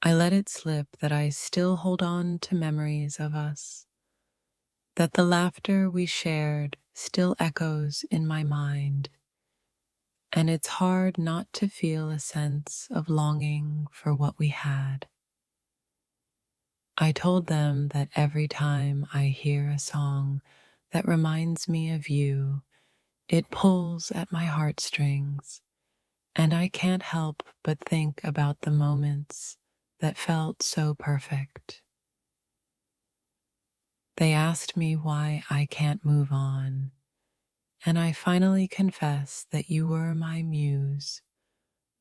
I let it slip that I still hold on to memories of us, that the laughter we shared still echoes in my mind, and it's hard not to feel a sense of longing for what we had. I told them that every time I hear a song that reminds me of you, it pulls at my heartstrings, and I can't help but think about the moments that felt so perfect. They asked me why I can't move on, and I finally confessed that you were my muse,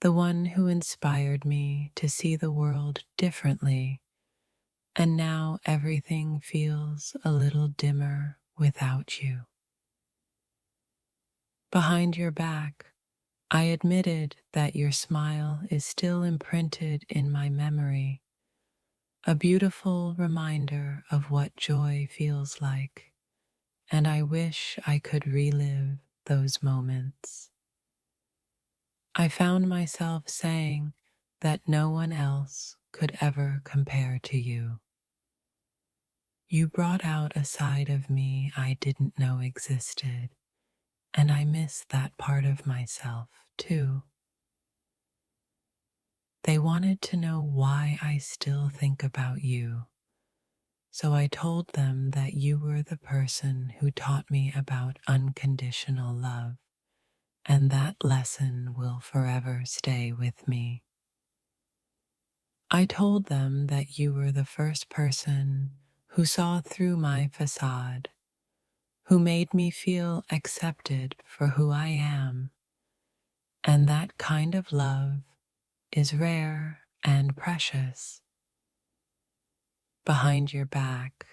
the one who inspired me to see the world differently, and now everything feels a little dimmer without you. Behind your back, I admitted that your smile is still imprinted in my memory, a beautiful reminder of what joy feels like, and I wish I could relive those moments. I found myself saying that no one else could ever compare to you. You brought out a side of me I didn't know existed, and I miss that part of myself too. They wanted to know why I still think about you, so I told them that you were the person who taught me about unconditional love, and that lesson will forever stay with me. I told them that you were the first person who saw through my facade, who made me feel accepted for who I am, and that kind of love is rare and precious. Behind your back,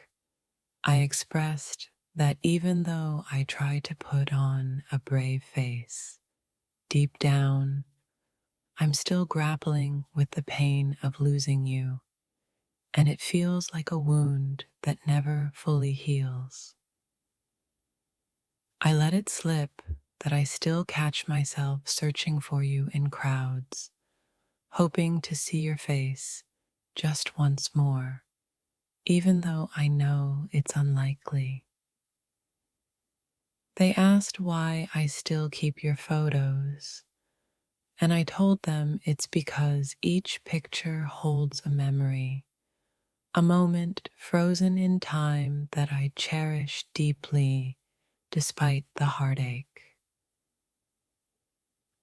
I expressed that even though I try to put on a brave face, deep down, I'm still grappling with the pain of losing you, and it feels like a wound that never fully heals. I let it slip that I still catch myself searching for you in crowds, hoping to see your face just once more, even though I know it's unlikely. They asked why I still keep your photos, and I told them it's because each picture holds a memory, a moment frozen in time that I cherish deeply despite the heartache.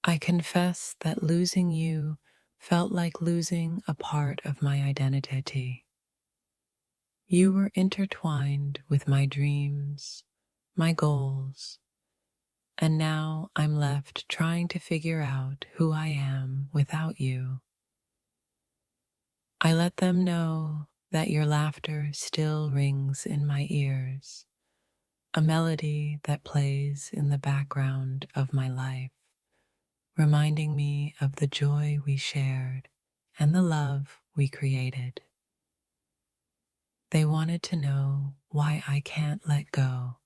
I confess that losing you felt like losing a part of my identity. You were intertwined with my dreams, my goals, and now I'm left trying to figure out who I am without you. I let them know that your laughter still rings in my ears, a melody that plays in the background of my life, reminding me of the joy we shared and the love we created. They wanted to know why I can't let go,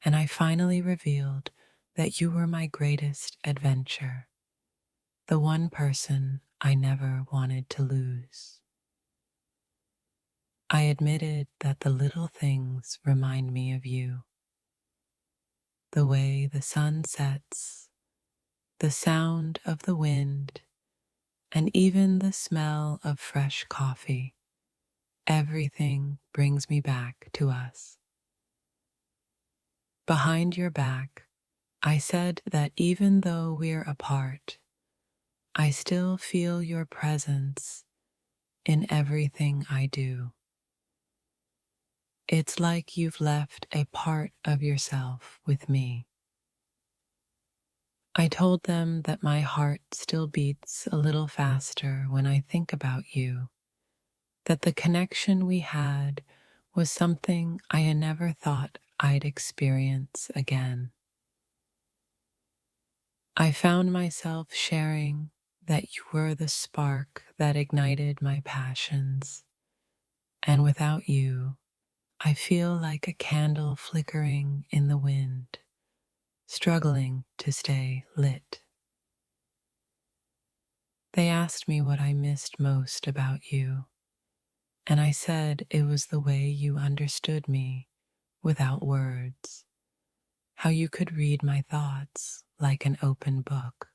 and I finally revealed that you were my greatest adventure, the one person I never wanted to lose. I admitted that the little things remind me of you, the way the sun sets, the sound of the wind, and even the smell of fresh coffee. Everything brings me back to us. Behind your back, I said that even though we're apart, I still feel your presence in everything I do. It's like you've left a part of yourself with me. I told them that my heart still beats a little faster when I think about you, that the connection we had was something I had never thought I'd experience again. I found myself sharing that you were the spark that ignited my passions, and without you, I feel like a candle flickering in the wind, struggling to stay lit. They asked me what I missed most about you, and I said it was the way you understood me without words, how you could read my thoughts like an open book.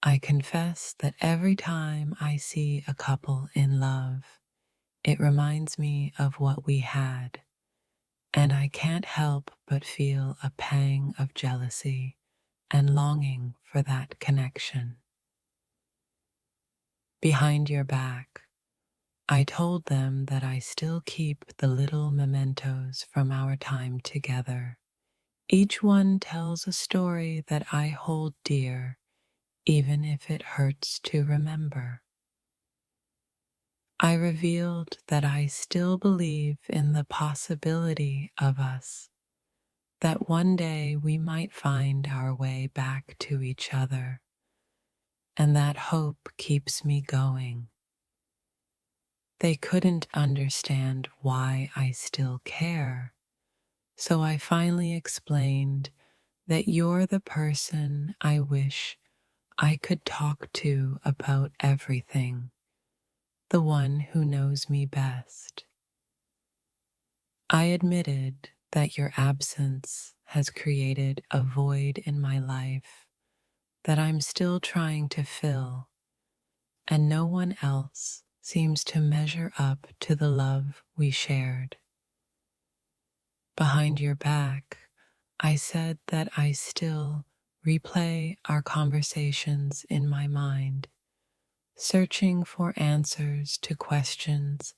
I confess that every time I see a couple in love, it reminds me of what we had, and I can't help but feel a pang of jealousy and longing for that connection. Behind your back, I told them that I still keep the little mementos from our time together. Each one tells a story that I hold dear, even if it hurts to remember. I revealed that I still believe in the possibility of us, that one day we might find our way back to each other, and that hope keeps me going. They couldn't understand why I still care, so I finally explained that you're the person I wish I could talk to about everything, the one who knows me best. I admitted that your absence has created a void in my life that I'm still trying to fill, and no one else seems to measure up to the love we shared. Behind your back, I said that I still replay our conversations in my mind, searching for answers to questions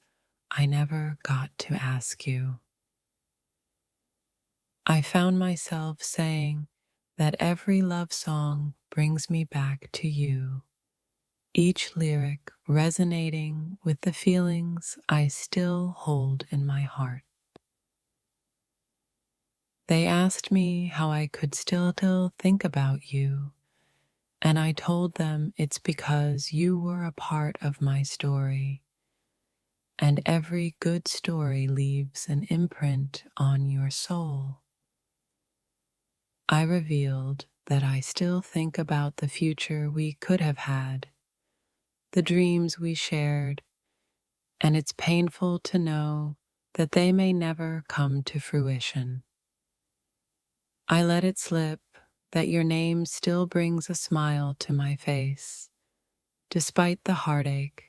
I never got to ask you. I found myself saying that every love song brings me back to you, each lyric resonating with the feelings I still hold in my heart. They asked me how I could still think about you, and I told them it's because you were a part of my story, and every good story leaves an imprint on your soul. I revealed that I still think about the future we could have had, the dreams we shared, and it's painful to know that they may never come to fruition. I let it slip that your name still brings a smile to my face. Despite the heartache,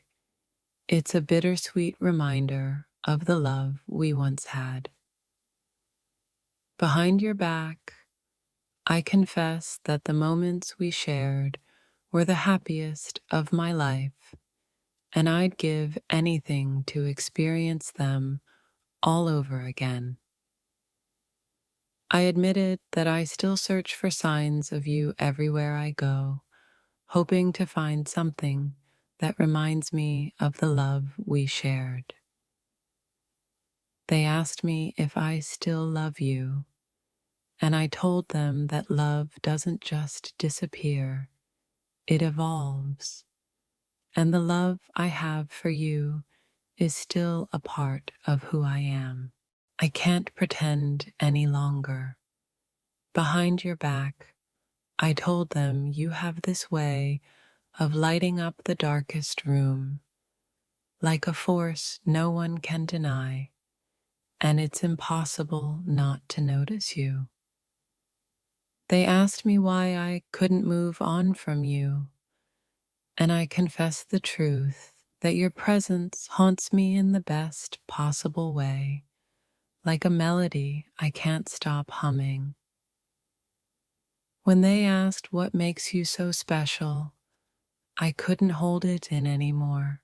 it's a bittersweet reminder of the love we once had. Behind your back, I confess that the moments we shared were the happiest of my life, and I'd give anything to experience them all over again. I admitted that I still search for signs of you everywhere I go, hoping to find something that reminds me of the love we shared. They asked me if I still love you, and I told them that love doesn't just disappear, it evolves, and the love I have for you is still a part of who I am. I can't pretend any longer. Behind your back, I told them you have this way of lighting up the darkest room, like a force no one can deny, and it's impossible not to notice you. They asked me why I couldn't move on from you, and I confessed the truth that your presence haunts me in the best possible way, like a melody I can't stop humming. When they asked what makes you so special, I couldn't hold it in anymore.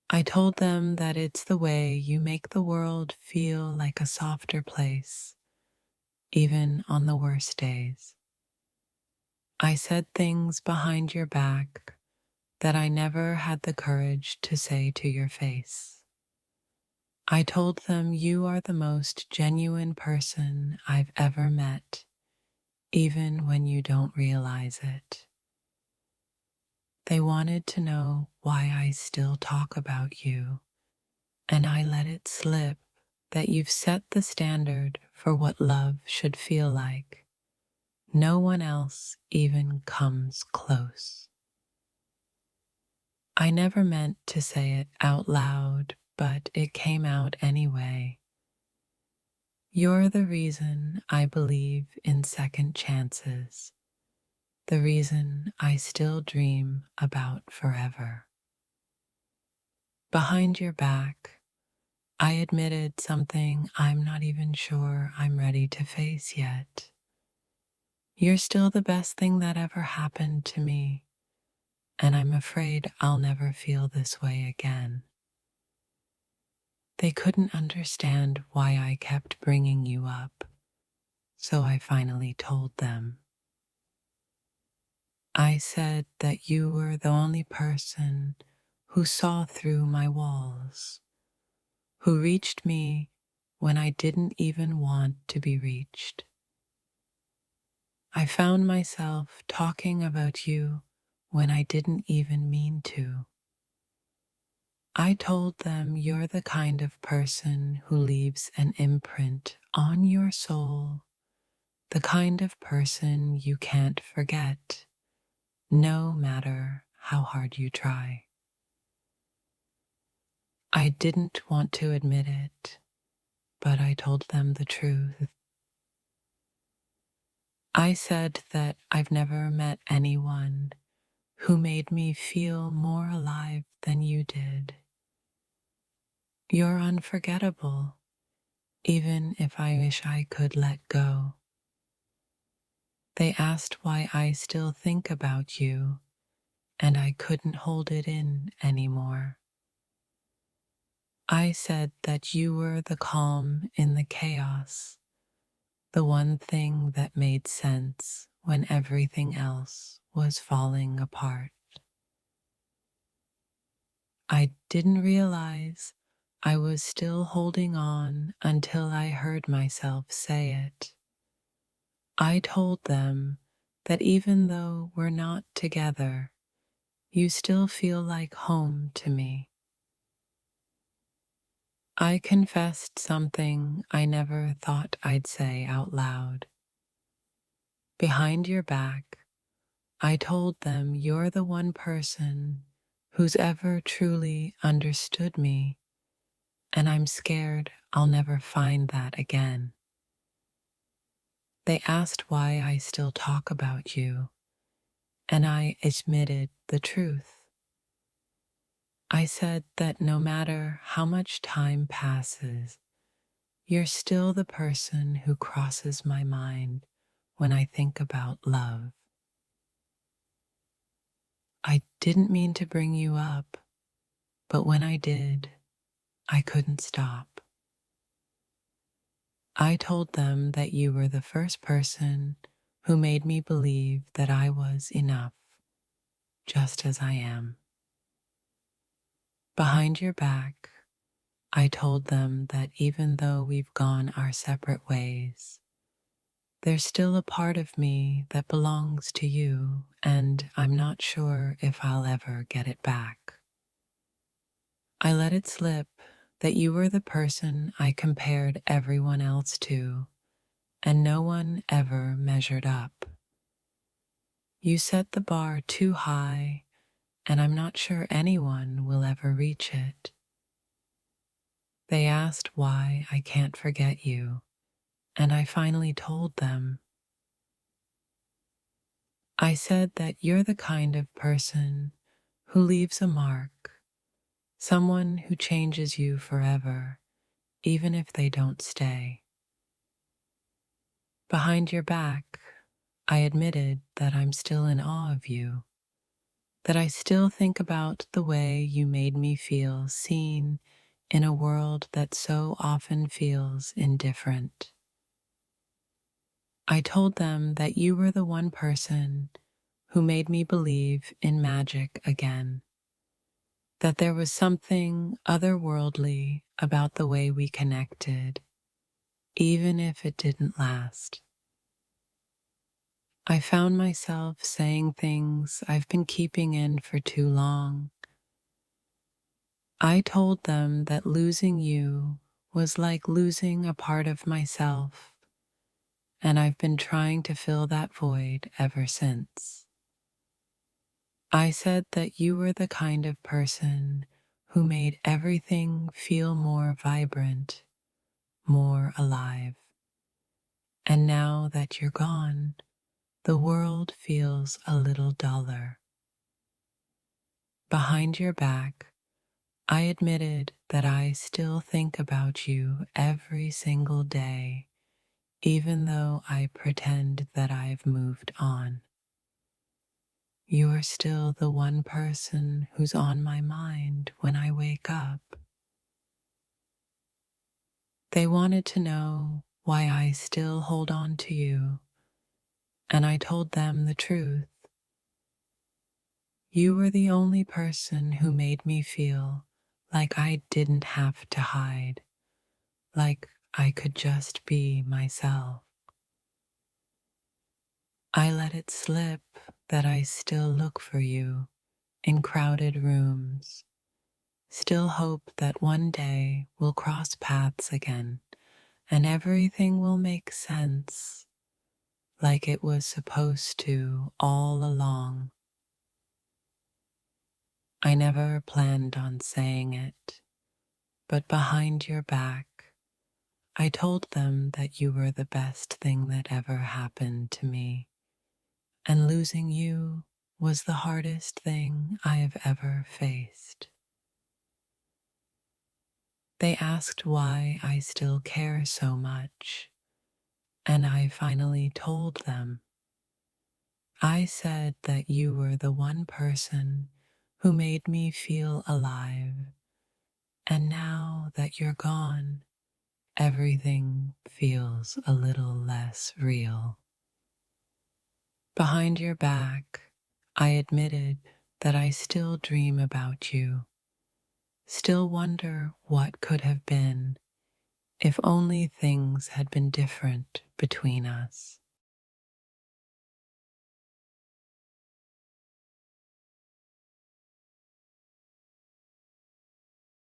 I told them that it's the way you make the world feel like a softer place, even on the worst days. I said things behind your back that I never had the courage to say to your face. I told them you are the most genuine person I've ever met, even when you don't realize it. They wanted to know why I still talk about you, and I let it slip that you've set the standard for what love should feel like. No one else even comes close. I never meant to say it out loud, but it came out anyway. You're the reason I believe in second chances, the reason I still dream about forever. Behind your back, I admitted something I'm not even sure I'm ready to face yet. You're still the best thing that ever happened to me, and I'm afraid I'll never feel this way again. They couldn't understand why I kept bringing you up, so I finally told them. I said that you were the only person who saw through my walls, who reached me when I didn't even want to be reached. I found myself talking about you when I didn't even mean to. I told them you're the kind of person who leaves an imprint on your soul, the kind of person you can't forget, no matter how hard you try. I didn't want to admit it, but I told them the truth. I said that I've never met anyone who made me feel more alive than you did. You're unforgettable, even if I wish I could let go. They asked why I still think about you, and I couldn't hold it in anymore. I said that you were the calm in the chaos, the one thing that made sense when everything else was falling apart. I didn't realize I was still holding on until I heard myself say it. I told them that even though we're not together, you still feel like home to me. I confessed something I never thought I'd say out loud. Behind your back, I told them you're the one person who's ever truly understood me, and I'm scared I'll never find that again. They asked why I still talk about you, and I admitted the truth. I said that no matter how much time passes, you're still the person who crosses my mind when I think about love. I didn't mean to bring you up, but when I did, I couldn't stop. I told them that you were the first person who made me believe that I was enough, just as I am. Behind your back, I told them that even though we've gone our separate ways, there's still a part of me that belongs to you, and I'm not sure if I'll ever get it back. I let it slip that you were the person I compared everyone else to, and no one ever measured up. You set the bar too high, and I'm not sure anyone will ever reach it. They asked why I can't forget you, and I finally told them. I said that you're the kind of person who leaves a mark, someone who changes you forever, even if they don't stay. Behind your back, I admitted that I'm still in awe of you, that I still think about the way you made me feel seen in a world that so often feels indifferent. I told them that you were the one person who made me believe in magic again, that there was something otherworldly about the way we connected, even if it didn't last. I found myself saying things I've been keeping in for too long. I told them that losing you was like losing a part of myself, and I've been trying to fill that void ever since. I said that you were the kind of person who made everything feel more vibrant, more alive. And now that you're gone, the world feels a little duller. Behind your back, I admitted that I still think about you every single day, even though I pretend that I've moved on. You're still the one person who's on my mind when I wake up. They wanted to know why I still hold on to you, and I told them the truth. You were the only person who made me feel like I didn't have to hide, like I could just be myself. I let it slip that I still look for you in crowded rooms, still hope that one day we'll cross paths again and everything will make sense like it was supposed to all along. I never planned on saying it, but behind your back, I told them that you were the best thing that ever happened to me, and losing you was the hardest thing I have ever faced. They asked why I still care so much, and I finally told them. I said that you were the one person who made me feel alive, and now that you're gone, everything feels a little less real. Behind your back, I admitted that I still dream about you, still wonder what could have been if only things had been different between us.